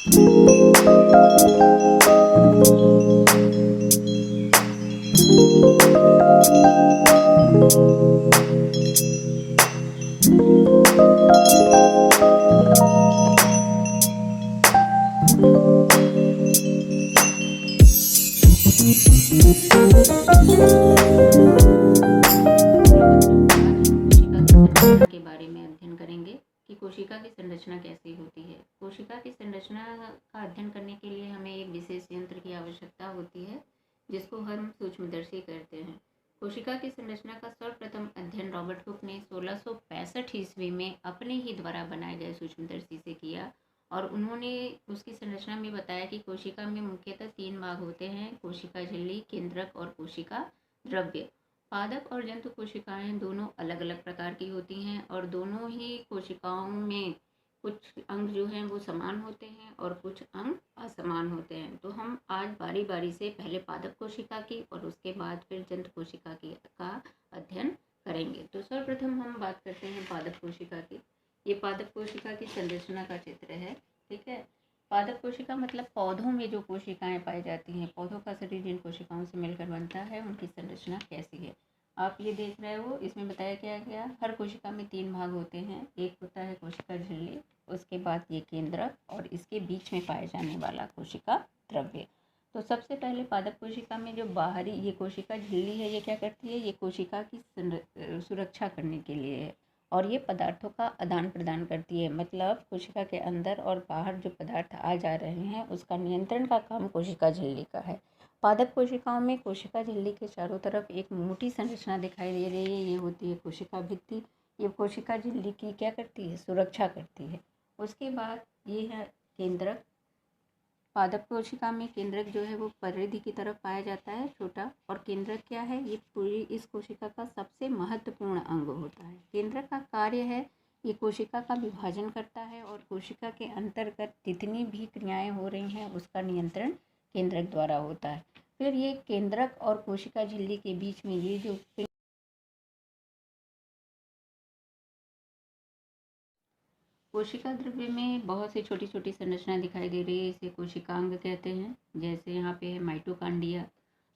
के बारे में अध्ययन करेंगे कि कोशिका की संरचना कैसी होती है। कोशिका की संरचना का अध्ययन करने के लिए हमें एक विशेष यंत्र की आवश्यकता होती है जिसको हम सूक्ष्मदर्शी कहते हैं। कोशिका की संरचना का सर्वप्रथम अध्ययन रॉबर्ट हुक ने 1665 ईस्वी में अपने ही द्वारा बनाए गए सूक्ष्मदर्शी से किया और उन्होंने उसकी संरचना में बताया कि कोशिका में मुख्यतः 3 भाग होते हैं: कोशिका झिल्ली, केंद्रक और कोशिका द्रव्य। पादप और जंतु कोशिकाएं दोनों अलग अलग प्रकार की होती हैं और दोनों ही कोशिकाओं में कुछ अंग जो हैं वो समान होते हैं और कुछ अंग असमान होते हैं। तो हम आज बारी बारी से पहले पादप कोशिका की और उसके बाद फिर जंतु कोशिका की का अध्ययन करेंगे। तो सर्वप्रथम हम बात करते हैं पादप कोशिका की। ये पादप कोशिका की संरचना का चित्र है। ठीक है, पादप कोशिका मतलब पौधों में जो कोशिकाएं पाई जाती हैं, पौधों का शरीर जिन कोशिकाओं से मिलकर बनता है उनकी संरचना कैसी है आप ये देख रहे हो। इसमें बताया क्या गया, हर कोशिका में 3 भाग होते हैं। एक होता है कोशिका झिल्ली, उसके बाद ये केंद्रक और इसके बीच में पाए जाने वाला कोशिका द्रव्य। तो सबसे पहले पादप कोशिका में जो बाहरी ये कोशिका झिल्ली है, ये क्या करती है, ये कोशिका की सुरक्षा करने के लिए है और ये पदार्थों का आदान प्रदान करती है। मतलब कोशिका के अंदर और बाहर जो पदार्थ आ जा रहे हैं उसका नियंत्रण का काम कोशिका झिल्ली का है। पादप कोशिकाओं में कोशिका झिल्ली के चारों तरफ एक मोटी संरचना दिखाई दे रही है, ये होती है कोशिका भित्ति। ये कोशिका झिल्ली की क्या करती है, सुरक्षा करती है। उसके बाद ये है केंद्रक। पादप कोशिका में केंद्रक जो है वो परिधि की तरफ पाया जाता है, छोटा। और केंद्रक क्या है, ये पूरी इस कोशिका का सबसे महत्वपूर्ण अंग होता है। केंद्रक का कार्य है, ये कोशिका का विभाजन करता है और कोशिका के अंतर्गत जितनी भी क्रियाएं हो रही हैं उसका नियंत्रण केंद्रक द्वारा होता है। फिर ये केंद्रक और कोशिका झिल्ली के बीच में ये जो कोशिका द्रव्य में बहुत सी छोटी छोटी संरचना दिखाई दे रही है, इसे कोशिकांग कहते हैं। जैसे यहाँ पे है माइटोकांड्रिया।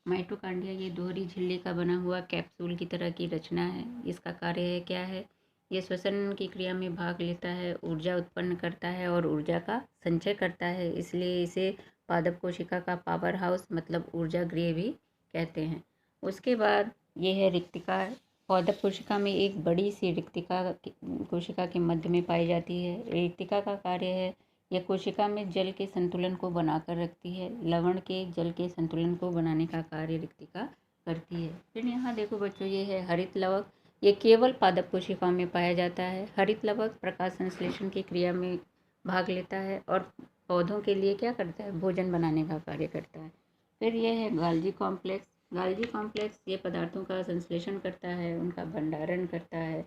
माइटोकांड्रिया ये दोहरी झिल्ली का बना हुआ कैप्सूल की तरह की रचना है। इसका कार्य है क्या है, ये श्वसन की क्रिया में भाग लेता है, ऊर्जा उत्पन्न करता है और ऊर्जा का संचय करता है, इसलिए इसे पादप कोशिका का पावर हाउस मतलब ऊर्जा गृह भी कहते हैं। उसके बाद ये है रिक्तिका। पादप कोशिका में एक बड़ी सी रिक्तिका कोशिका के मध्य में पाई जाती है। रिक्तिका का कार्य है, यह कोशिका में जल के संतुलन को बनाकर रखती है। लवण के जल के संतुलन को बनाने का कार्य रिक्तिका करती है। फिर यहाँ देखो बच्चों, ये है हरित लवक। ये केवल पादप कोशिकाओं में पाया जाता है। हरित लवक प्रकाश संश्लेषण की क्रिया में भाग लेता है और पौधों के लिए क्या करता है, भोजन बनाने का कार्य करता है। फिर यह है गाल्जी कॉम्प्लेक्स। गाल्जी कॉम्प्लेक्स ये पदार्थों का संश्लेषण करता है, उनका भंडारण करता है।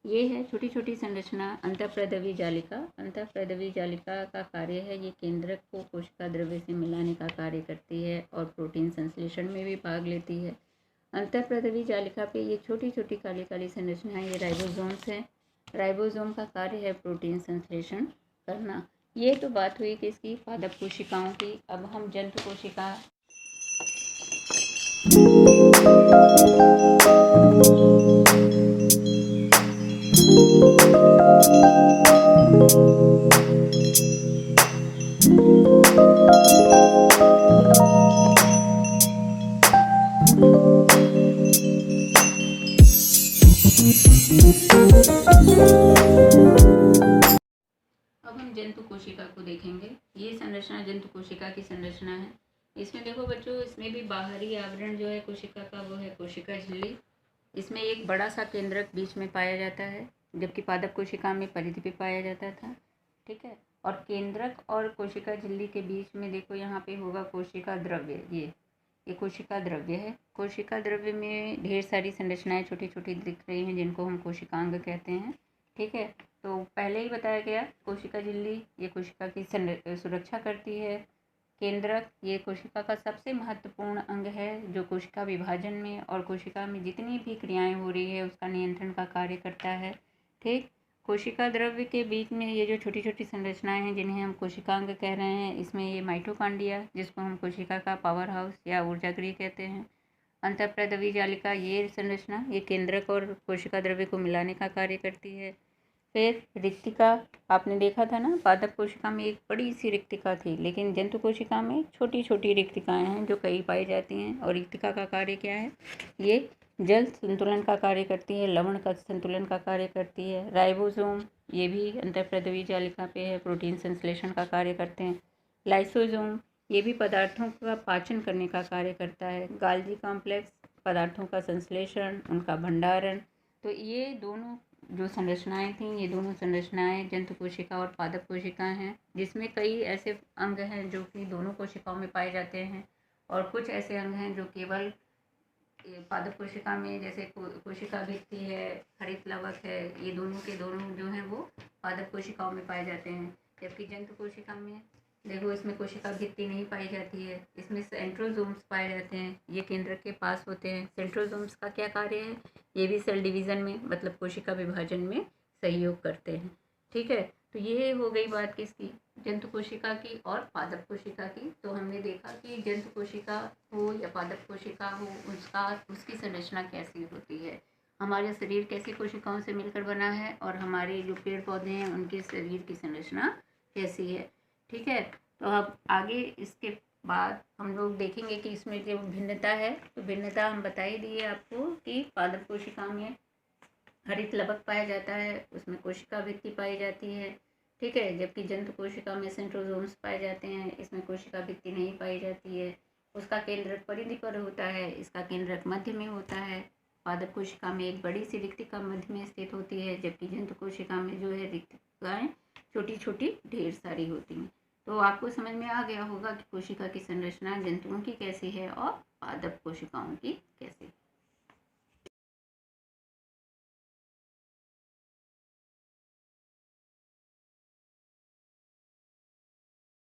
ये है छोटी छोटी संरचना अंतःप्रदवी जालिका। अंतःप्रदवी जालिका का कार्य है, ये केंद्रक को कोशिका द्रव्य से मिलाने का कार्य करती है और प्रोटीन संश्लेषण में भी भाग लेती है। अंतःप्रदवी जालिका पे ये छोटी छोटी काली काली संरचनाएं, ये राइबोसोम्स हैं। राइबोसोम का कार्य है प्रोटीन संश्लेषण करना। ये तो बात हुई कि इसकी पादप कोशिकाओं की। अब हम जंतु कोशिका अब हम जंतु कोशिका को देखेंगे। ये संरचना जंतु कोशिका की संरचना है। इसमें देखो बच्चों, इसमें भी बाहरी आवरण जो है कोशिका का वो है कोशिका झिल्ली। इसमें एक बड़ा सा केंद्रक बीच में पाया जाता है, जबकि पादप कोशिका में परिधि पे पाया जाता था। ठीक है, और केंद्रक और कोशिका झिल्ली के बीच में देखो यहाँ पे होगा कोशिका द्रव्य। ये कोशिका द्रव्य है। कोशिका द्रव्य में ढेर सारी संरचनाएं छोटी छोटी दिख रही हैं जिनको हम कोशिकांग कहते हैं। ठीक है, तो पहले ही बताया गया, कोशिका झिल्ली ये कोशिका की सुरक्षा करती है। केंद्रक ये कोशिका का सबसे महत्वपूर्ण अंग है जो कोशिका विभाजन में और कोशिका में जितनी भी क्रियाएं हो रही है उसका नियंत्रण का कार्य करता है। ठीक, कोशिका द्रव्य के बीच में ये जो छोटी छोटी संरचनाएं हैं जिन्हें हम कोशिकांग कह रहे हैं, इसमें ये माइटोकॉन्ड्रिया, जिसको हम कोशिका का पावर हाउस या ऊर्जा गृह कहते हैं, अंतःप्रद्रवी जालिका, ये संरचना ये केंद्रक और कोशिका द्रव्य को मिलाने का कार्य करती है। फिर रिक्तिका, आपने देखा था ना, पादप कोशिका में एक बड़ी सी रिक्तिका थी, लेकिन जंतु कोशिका में छोटी छोटी रिक्तिकाएं हैं जो कई पाई जाती हैं। और रिक्तिका का कार्य क्या है? ये जल संतुलन का कार्य करती है, लवण का संतुलन का कार्य करती है। राइबोसोम, ये भी अंतःप्रद्रवी जालिका पे है, प्रोटीन संश्लेषण का कार्य करते हैं। लाइसोसोम, ये भी पदार्थों का पाचन करने का कार्य करता है। गाल्गी कॉम्प्लेक्स, पदार्थों का संश्लेषण, उनका भंडारण। तो ये दोनों जो संरचनाएं थीं, ये दोनों संरचनाएं जंतु कोशिका और पादप कोशिका हैं, जिसमें कई ऐसे अंग हैं जो कि दोनों कोशिकाओं में पाए जाते हैं और कुछ ऐसे अंग हैं जो केवल पादप कोशिका में, जैसे कोशिका भित्ति है, हरित लवक है, ये दोनों के दोनों जो हैं वो पादप कोशिकाओं में पाए जाते हैं। जबकि जंतु कोशिका में देखो, इसमें कोशिका भित्ति नहीं पाई जाती है, इसमें सेंट्रोजोम्स पाए जाते हैं, ये केंद्रक के पास होते हैं। सेंट्रोजोम्स का क्या कार्य है? ये भी सेल डिवीज़न में, मतलब कोशिका विभाजन में सहयोग करते हैं। ठीक है, तो ये हो गई बात किसकी? जंतु कोशिका की और पादप कोशिका की। तो हमने देखा कि जंतु कोशिका हो या पादप कोशिका हो, उसकी संरचना कैसी होती है, हमारे शरीर कैसी कोशिकाओं से मिलकर बना है, और हमारे जो पेड़ पौधे हैं उनके शरीर की संरचना कैसी है। ठीक है, तो अब आगे इसके बाद हम लोग देखेंगे कि इसमें जो भिन्नता है, तो भिन्नता हम बता ही दिए आपको कि पादप कोशिका में हरित लवक पाया जाता है, उसमें कोशिका भित्ति पाई जाती है। ठीक है, जबकि जंतु कोशिका में सेंट्रोजोम्स पाए जाते हैं, इसमें कोशिका भित्ति नहीं पाई जाती है। उसका केंद्रक परिधि पर होता है, इसका केंद्रक मध्य में होता है। पादप कोशिका में एक बड़ी सी रिक्तिका मध्य में स्थित होती है, जबकि जंतु कोशिका में जो है रिक्तिकाएं छोटी छोटी ढेर सारी होती हैं। तो आपको समझ में आ गया होगा कि कोशिका की संरचना जंतुओं की कैसी है और पादप कोशिकाओं की कैसी।